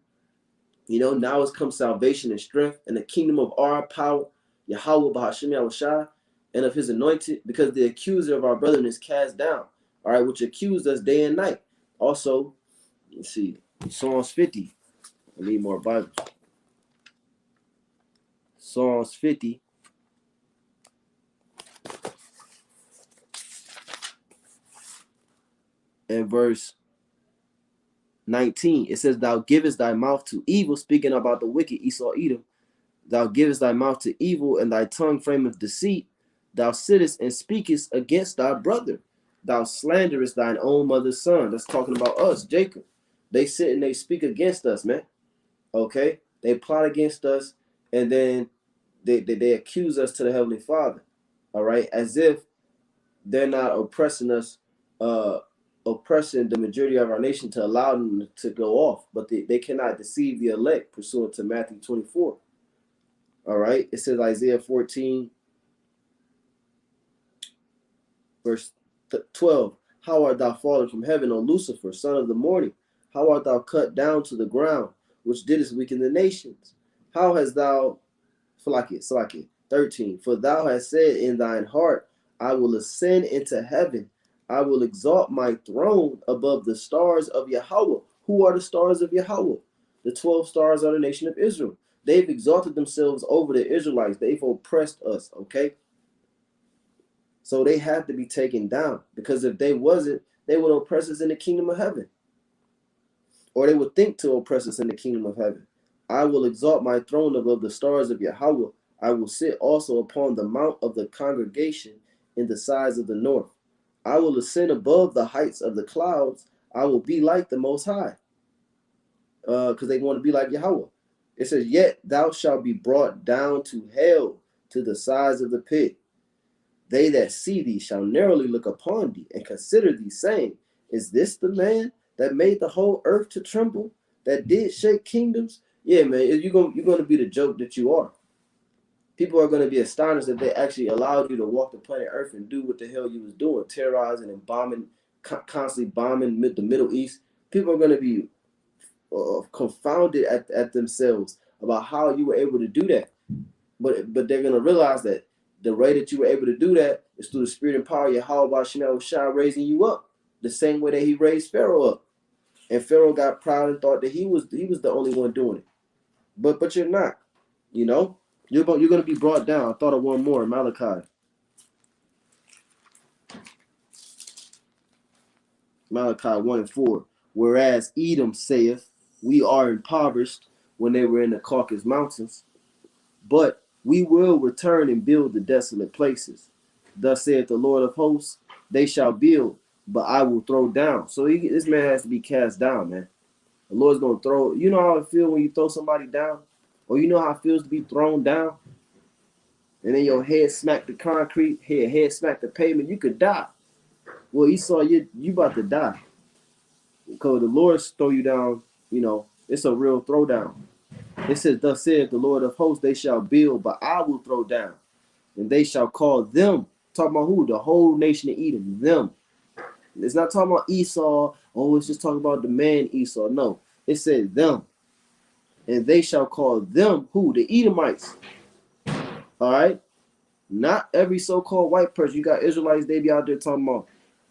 S1: You know, now has come salvation and strength and the kingdom of our power, Yahweh Bahashim Yahushua, and of his anointed, because the accuser of our brethren is cast down. All right, which accused us day and night. Also, let's see, Psalms 50. I need more Bibles. Psalms 50. And verse 19, it says, thou givest thy mouth to evil, speaking about the wicked Esau Edom. Thou givest thy mouth to evil, and thy tongue frameth deceit. Thou sittest and speakest against thy brother. Thou slanderest thine own mother's son. That's talking about us, Jacob. They sit and they speak against us, man. Okay? They plot against us, and then they accuse us to the Heavenly Father. All right? As if they're not oppressing us, oppressing the majority of our nation to allow them to go off. But they cannot deceive the elect, pursuant to Matthew 24. All right? It says Isaiah 14, verse 12. How art thou fallen from heaven, O Lucifer, son of the morning? How art thou cut down to the ground, which didst weaken the nations? How hast thou, Salakia, 13. For thou hast said in thine heart, I will ascend into heaven. I will exalt my throne above the stars of Yahweh. Who are the stars of Yahweh? The 12 stars are the nation of Israel. They've exalted themselves over the Israelites. They've oppressed us, okay? So they have to be taken down, because if they wasn't, they would oppress us in the kingdom of heaven. Or they would think to oppress us in the kingdom of heaven. I will exalt my throne above the stars of Yahweh. I will sit also upon the mount of the congregation in the sides of the north. I will ascend above the heights of the clouds. I will be like the Most High. Because they want to be like Yahweh. It says, yet thou shalt be brought down to hell, to the sides of the pit. They that see thee shall narrowly look upon thee and consider thee, saying, is this the man that made the whole earth to tremble, that did shake kingdoms? Yeah, man, you're going to be the joke that you are. People are going to be astonished that they actually allowed you to walk the planet Earth and do what the hell you was doing, terrorizing and bombing, constantly bombing the Middle East. People are going to be confounded at themselves about how you were able to do that. But they're going to realize that the way that you were able to do that is through the spirit and power of Yahweh Shah raising you up, the same way that he raised Pharaoh up. And Pharaoh got proud and thought that he was the only one doing it. But you're not, you know. You're going to be brought down. I thought of one more, Malachi. Malachi 1:4. Whereas Edom saith, we are impoverished, when they were in the Caucasus Mountains, but we will return and build the desolate places. Thus saith the Lord of hosts, they shall build, but I will throw down. So this man has to be cast down, man. The Lord's going to throw. You know how it feels when you throw somebody down? Or you know how it feels to be thrown down? and then your head smack the concrete, head smack the pavement, you could die. Well, Esau, you about to die. Because the Lord throw you down, it's a real throwdown. It says, thus saith the Lord of hosts, they shall build, but I will throw down. And they shall call them, talking about who? The whole nation of Edom, them. It's not talking about Esau. Oh, it's just talking about the man Esau. No, it says them. And they shall call them who? The Edomites. All right? Not every so-called white person. You got Israelites, they be out there talking about,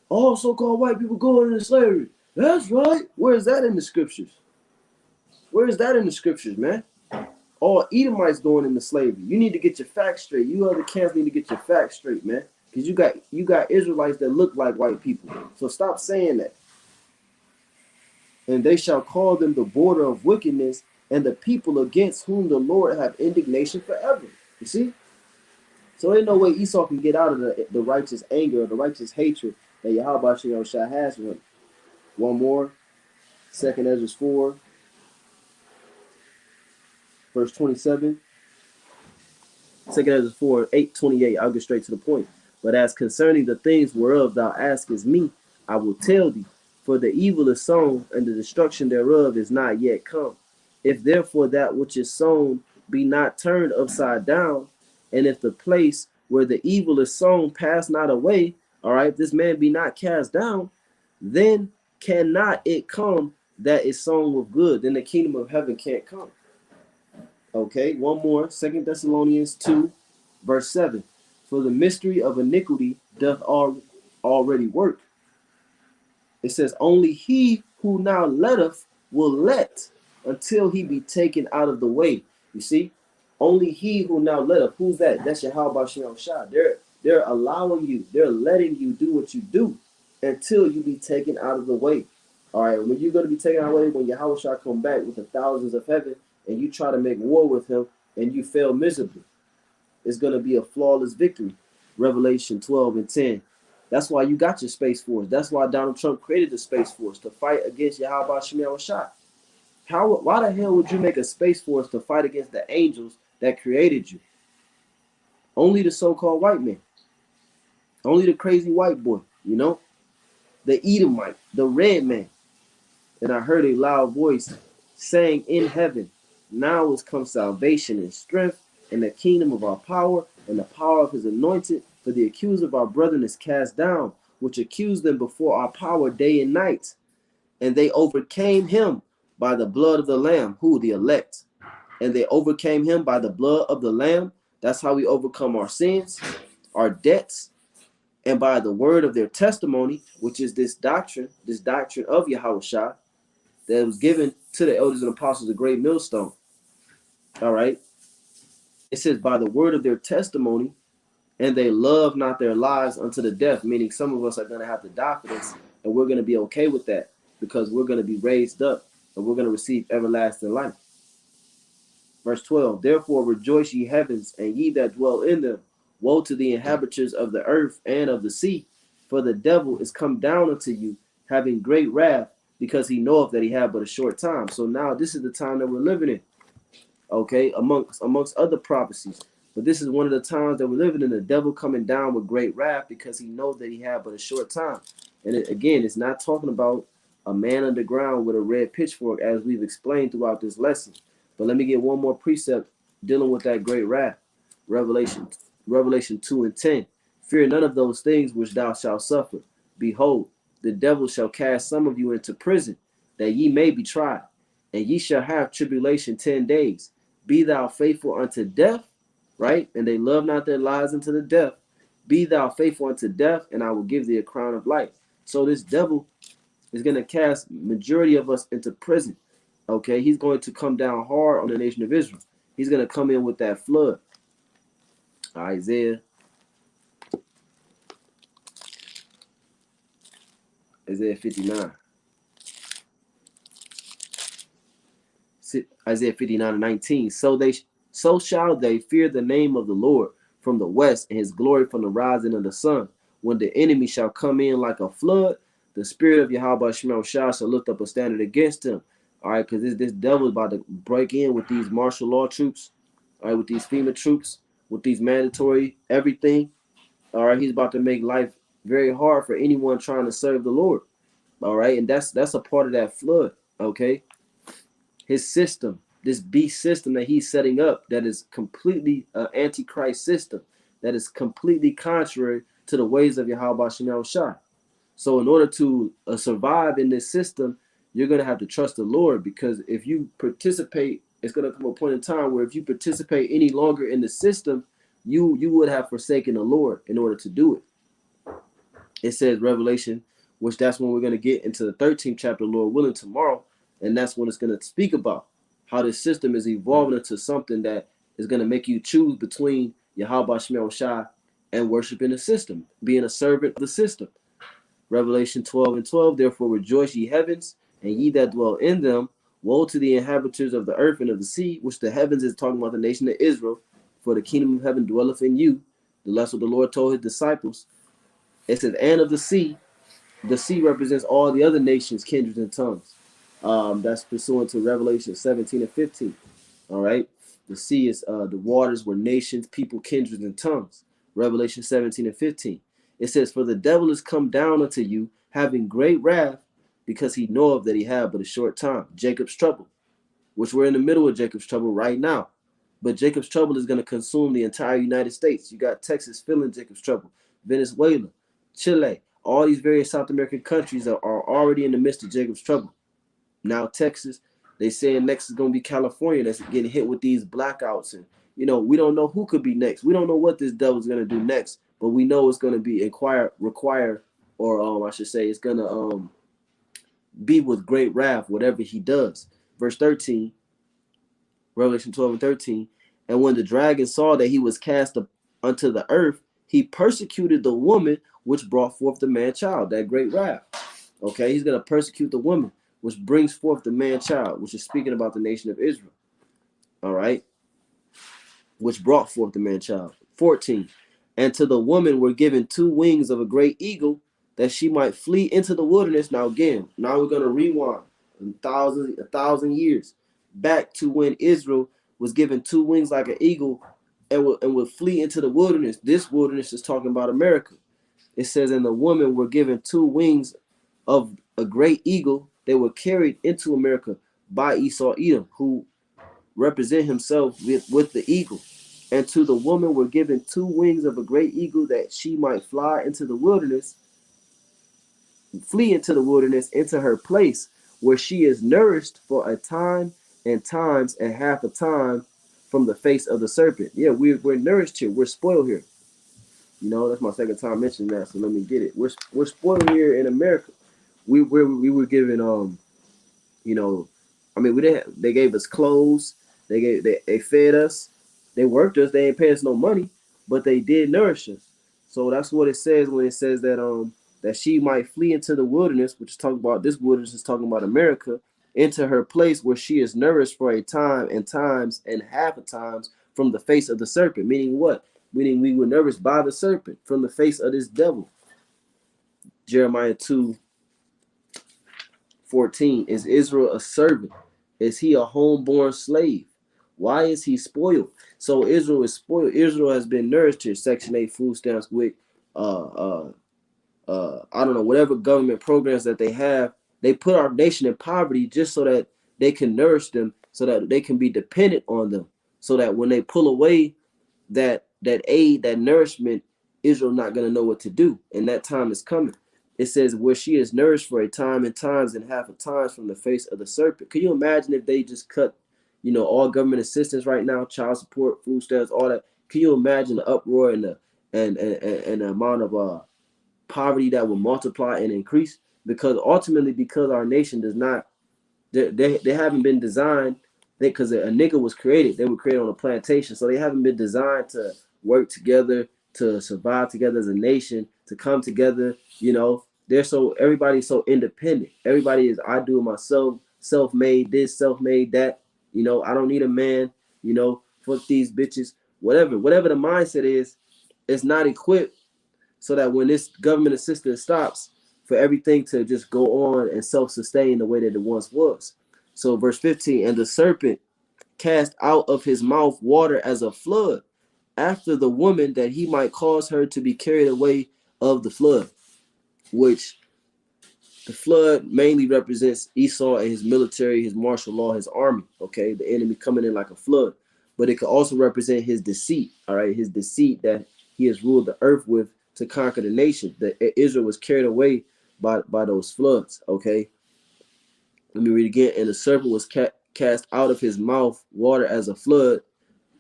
S1: all so-called white people going into slavery. That's right. Where is that in the scriptures? Where is that in the scriptures, man? All Edomites going into slavery. You need to get your facts straight. You other camps need to get your facts straight, man. Because you got Israelites that look like white people. So stop saying that. And they shall call them the border of wickedness and the people against whom the Lord have indignation forever. You see? So ain't no way Esau can get out of the righteous anger or the righteous hatred that Yahweh Shah has for him. One more. 2nd Ezra 4, verse 27. 2nd Ezra 4, 8:28. I'll get straight to the point. But as concerning the things whereof thou askest me, I will tell thee. For the evil is sown, and the destruction thereof is not yet come. If therefore that which is sown be not turned upside down, and if the place where the evil is sown pass not away, all right, if this man be not cast down, then cannot it come that is sown with good. Then the kingdom of heaven can't come. Okay, one more. 2 Thessalonians 2, verse 7. For the mystery of iniquity doth already work. It says, only he who now letteth will let until he be taken out of the way. You see? Only he who now letteth. Who's that? That's Yahweh Shem Shah. They're allowing you, they're letting you do what you do until you be taken out of the way. All right, when you're going to be taken out of the way, when Yahweh Shah come back with the thousands of heaven and you try to make war with him and you fail miserably, it's going to be a flawless victory. Revelation 12 and 10. That's why you got your Space Force. That's why Donald Trump created the Space Force, to fight against Yahweh Shem Shah. Why the hell would you make a Space Force to fight against the angels that created you? Only the so-called white man. Only the crazy white boy, the Edomite, the red man. And I heard a loud voice saying in heaven, now is come salvation and strength and the kingdom of our power and the power of his anointed. For the accuser of our brethren is cast down, which accused them before our power day and night. And they overcame him by the blood of the Lamb, who? The elect. And they overcame him by the blood of the Lamb. That's how we overcome our sins, our debts, and by the word of their testimony, which is this doctrine of Yahweh Shah that was given to the elders and apostles, a great millstone. All right. It says, by the word of their testimony, and they love not their lives unto the death, meaning some of us are going to have to die for this, and we're going to be okay with that because we're going to be raised up and we're going to receive everlasting life. Verse 12, therefore rejoice ye heavens and ye that dwell in them. Woe to the inhabitants of the earth and of the sea, for the devil is come down unto you, having great wrath, because he knoweth that he had but a short time. So now this is the time that we're living in, okay, amongst other prophecies. But this is one of the times that we're living in, the devil coming down with great wrath because he knows that he had but a short time. And again, it's not talking about a man underground with a red pitchfork, as we've explained throughout this lesson. But let me get one more precept dealing with that great wrath. Revelation 2 and 10. Fear none of those things which thou shalt suffer. Behold, the devil shall cast some of you into prison, that ye may be tried, and ye shall have tribulation 10 days. Be thou faithful unto death, right? And they love not their lives unto the death. Be thou faithful unto death, and I will give thee a crown of life. So this devil is going to cast majority of us into prison. Okay, he's going to come down hard on the nation of Israel. He's going to come in with that flood. Isaiah 59. Isaiah 59 and 19. So shall they fear the name of the Lord from the west, and his glory from the rising of the sun. When the enemy shall come in like a flood, the spirit of Yahweh Shem Shah shall lift up a standard against him. All right, because this devil is about to break in with these martial law troops, all right, with these FEMA troops. with these mandatory everything. All right, he's about to make life very hard for anyone trying to serve the Lord. All right, and that's a part of that flood. Okay, his system, this beast system that he's setting up, that is completely antichrist system, that is completely contrary to the ways of Yahweh Shem Shai. So in order to survive in this system, you're going to have to trust the Lord, because if you participate, it's going to come a point in time where if you participate any longer in the system, you would have forsaken the Lord in order to do it. It says Revelation, which that's when we're going to get into the 13th chapter, Lord willing, tomorrow. And that's when it's going to speak about how this system is evolving into something that is going to make you choose between Yahweh Shem Shai and worshiping the system, being a servant of the system. Revelation 12:12, therefore rejoice, ye heavens, and ye that dwell in them. Woe to the inhabitants of the earth and of the sea, which the heavens is talking about the nation of Israel, for the kingdom of heaven dwelleth in you. That's what the Lord told his disciples. It says, and of the sea. The sea represents all the other nations, kindreds, and tongues. That's pursuant to Revelation 17 and 15. All right. The sea is the waters were nations, people, kindreds, and tongues. Revelation 17 and 15. It says, for the devil is come down unto you, having great wrath, because he knoweth that he had but a short time. Jacob's trouble, which we're in the middle of Jacob's trouble right now. But Jacob's trouble is going to consume the entire United States. You got Texas feeling Jacob's trouble, Venezuela, Chile, all these various South American countries are already in the midst of Jacob's trouble. Now Texas, they saying next is going to be California that's getting hit with these blackouts. And, we don't know who could be next. We don't know what this devil's going to do next, but we know it's going to be require, or I should say it's going to be with great wrath, whatever he does. Verse 13, Revelation 12 and 13, and when the dragon saw that he was cast up unto the earth, he persecuted the woman which brought forth the man child, that great wrath. Okay, he's going to persecute the woman which brings forth the man child, which is speaking about the nation of Israel. All right, which brought forth the man child. 14, and to the woman were given 2 wings of a great eagle, that she might flee into the wilderness. Now again, now we're going to rewind a thousand years back to when Israel was given 2 wings like an eagle and would flee into the wilderness. This wilderness is talking about America. It says, and the women were given 2 wings of a great eagle. They were carried into America by Esau Edom, who represent himself with the eagle. And to the woman were given 2 wings of a great eagle, that she might fly into the wilderness, flee into the wilderness, into her place, where she is nourished for a time and times and half a time from the face of the serpent. Yeah, we're nourished here. We're spoiled here. That's my second time mentioning that, so let me get it. We're spoiled here in America. We were given we didn't. They gave us clothes. They fed us. They worked us. They ain't pay us no money, but they did nourish us. So that's what it says when it says that that she might flee into the wilderness, which is talking about, this wilderness is talking about America, into her place where she is nourished for a time and times and half a times from the face of the serpent. Meaning what? Meaning we were nourished by the serpent from the face of this devil. Jeremiah 2:14, is Israel a servant? Is he a homeborn slave? Why is he spoiled? So Israel is spoiled. Israel has been nourished here. Section 8 food stamps with I don't know, whatever government programs that they have. They put our nation in poverty just so that they can nourish them, so that they can be dependent on them, so that when they pull away that aid, that nourishment, Israel not going to know what to do, and that time is coming. It says, where she is nourished for a time and times and half a times from the face of the serpent. Can you imagine if they just cut, all government assistance right now, child support, food stamps, all that? Can you imagine the uproar and the amount of poverty that will multiply and increase? Because ultimately, because our nation does not, they haven't been designed, because a nigga was created. They were created on a plantation, so they haven't been designed to work together, to survive together as a nation, to come together. Everybody's so independent. Everybody is, I do it myself, self-made this, self-made that. I don't need a man. Fuck these bitches. Whatever the mindset is, it's not equipped so that when this government assistance stops, for everything to just go on and self-sustain the way that it once was. So verse 15, and the serpent cast out of his mouth water as a flood, after the woman, that he might cause her to be carried away of the flood, which the flood mainly represents Esau and his military, his martial law, his army. Okay, the enemy coming in like a flood, but it could also represent his deceit. All right, his deceit that he has ruled the earth with to conquer the nation. That Israel was carried away by those floods. Okay, let me read again. And the serpent was cast out of his mouth water as a flood,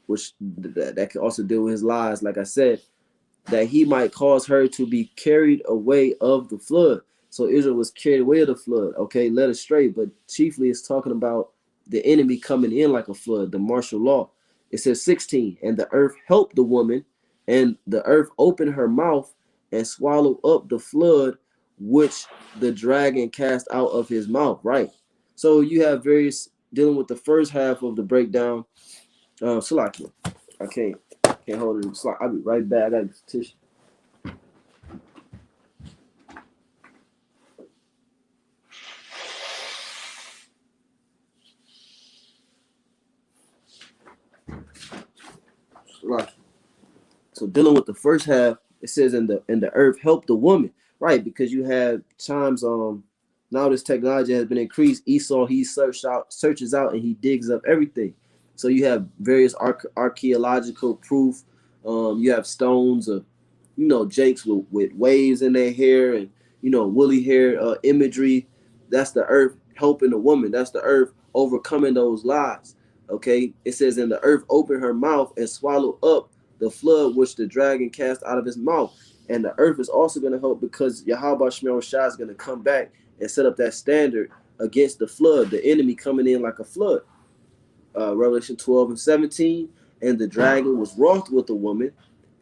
S1: which that can also deal with his lies. Like I said, that he might cause her to be carried away of the flood. So Israel was carried away of the flood, okay, led astray. But chiefly it's talking about the enemy coming in like a flood, the martial law. It says 16, and the earth helped the woman, and the earth opened her mouth and swallowed up the flood which the dragon cast out of his mouth. Right. So you have various dealing with the first half of the breakdown. Salakia. I can't hold it. I'll be right back. I got this tissue. Salakia. So dealing with the first half, it says in the earth help the woman, right? Because you have times now this technology has been increased. Esau he searches out and he digs up everything. So you have various archaeological proof. You have stones of jakes with waves in their hair and woolly hair imagery. That's the earth helping the woman. That's the earth overcoming those lies. Okay, it says, and the earth opened her mouth and swallowed up the flood which the dragon cast out of his mouth. And the earth is also going to help because Yahweh Shemel Shah is going to come back and set up that standard against the flood, the enemy coming in like a flood. Revelation 12 and 17, and the dragon was wroth with the woman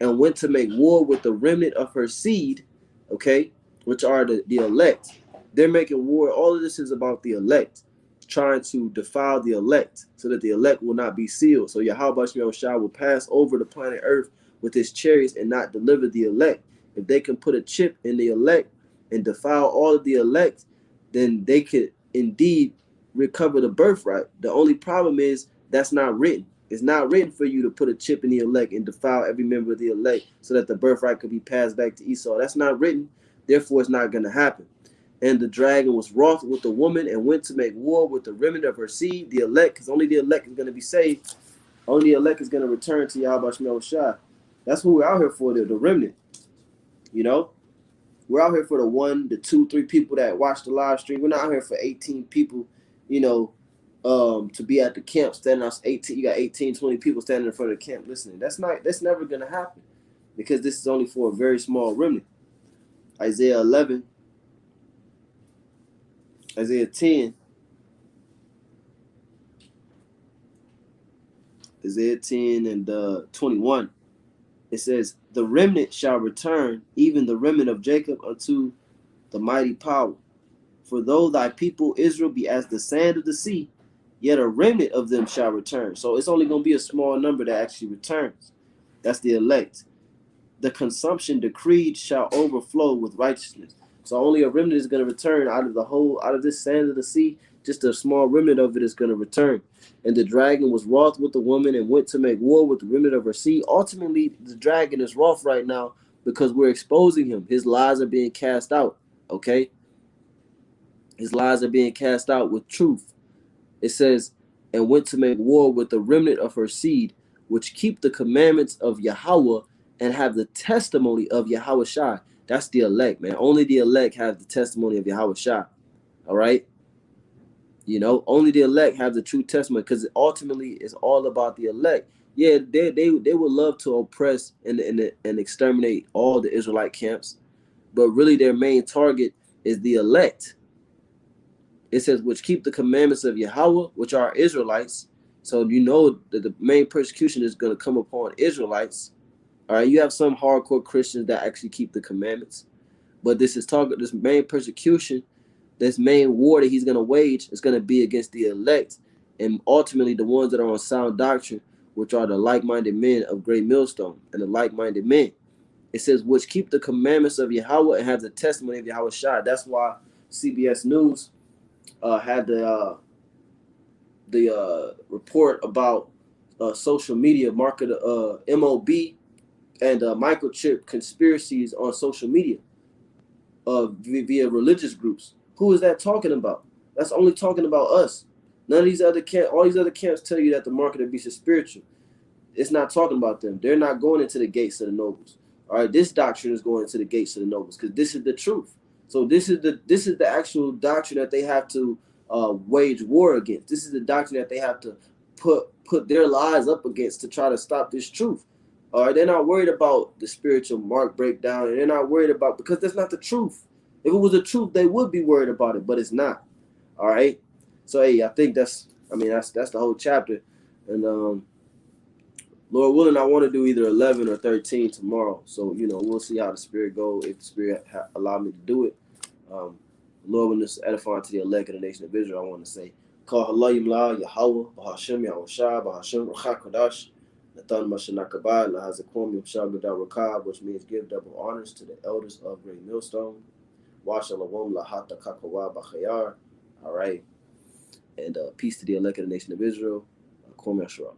S1: and went to make war with the remnant of her seed, okay, which are the elect. They're making war. All of this is about the elect, trying to defile the elect so that the elect will not be sealed. So Yahweh Shah will pass over the planet Earth with his chariots and not deliver the elect. If they can put a chip in the elect and defile all of the elect, then they could indeed recover the birthright. The only problem is that's not written. It's not written for you to put a chip in the elect and defile every member of the elect so that the birthright could be passed back to Esau. That's not written. Therefore, it's not going to happen. And the dragon was wroth with the woman and went to make war with the remnant of her seed, the elect, because only the elect is going to be saved. Only the elect is going to return to Yahweh Shemel Shah. That's what we're out here for, the remnant. We're out here for the 1, the 2, 3 people that watch the live stream. We're not out here for 18 people, to be at the camp standing out 18. You got 18, 20 people standing in front of the camp listening. That's never gonna happen because this is only for a very small remnant. Isaiah 11, Isaiah 10, Isaiah 10 and 21. It says, the remnant shall return, even the remnant of Jacob, unto the mighty power. For though thy people Israel be as the sand of the sea, yet a remnant of them shall return. So it's only going to be a small number that actually returns. That's the elect. The consumption decreed shall overflow with righteousness. So only a remnant is going to return out of this sand of the sea. Just a small remnant of it is going to return. And the dragon was wroth with the woman and went to make war with the remnant of her seed. Ultimately, the dragon is wroth right now because we're exposing him. His lies are being cast out. Okay? His lies are being cast out with truth. It says, and went to make war with the remnant of her seed, which keep the commandments of Yahweh and have the testimony of Yahweh Shai. That's the elect, man. Only the elect have the testimony of Yahweh Shai. All right? Only the elect have the true testimony because ultimately it's all about the elect. Yeah, they would love to oppress and exterminate all the Israelite camps, but really their main target is the elect. It says, which keep the commandments of Yahweh, which are Israelites. So that the main persecution is going to come upon Israelites. All right, you have some hardcore Christians that actually keep the commandments, but this main persecution, this main war that he's going to wage is going to be against the elect, and ultimately the ones that are on sound doctrine, which are the like-minded men of Great Millstone and the like-minded men. It says, which keep the commandments of Yahweh and have the testimony of Yahweh Shai. That's why CBS News had the report about social media market, MOB and microchip conspiracies on social media via religious groups. Who is that talking about? That's only talking about us. None of these other all these other camps tell you that the mark of the beast is spiritual. It's not talking about them. They're not going into the gates of the nobles. All right, this doctrine is going into the gates of the nobles because this is the truth. So this is the actual doctrine that they have to wage war against. This is the doctrine that they have to put their lives up against to try to stop this truth. All right, they're not worried about the spiritual mark breakdown, and they're not worried about, because that's not the truth. If it was the truth, they would be worried about it, but it's not. All right. So hey, I think that's the whole chapter, and Lord willing, I want to do either 11 or 13 tomorrow. So, we'll see how the Spirit go. If the Spirit allow me to do it. Lord, when this edifying to the elect of the nation of Israel, I want to say, Call Halayim La, Yahweh, Bahashem, Yahushua, Bahashem, Rucha Kodash, Nathan Mashanakabah, Lahazakom, Yamshah, Gadar Rakab, which means give double honors to the elders of Great Millstone. Washalawom, Lahata Kakawa, Bachayar. All right. And peace to the elect of the nation of Israel. Kwame Shalom.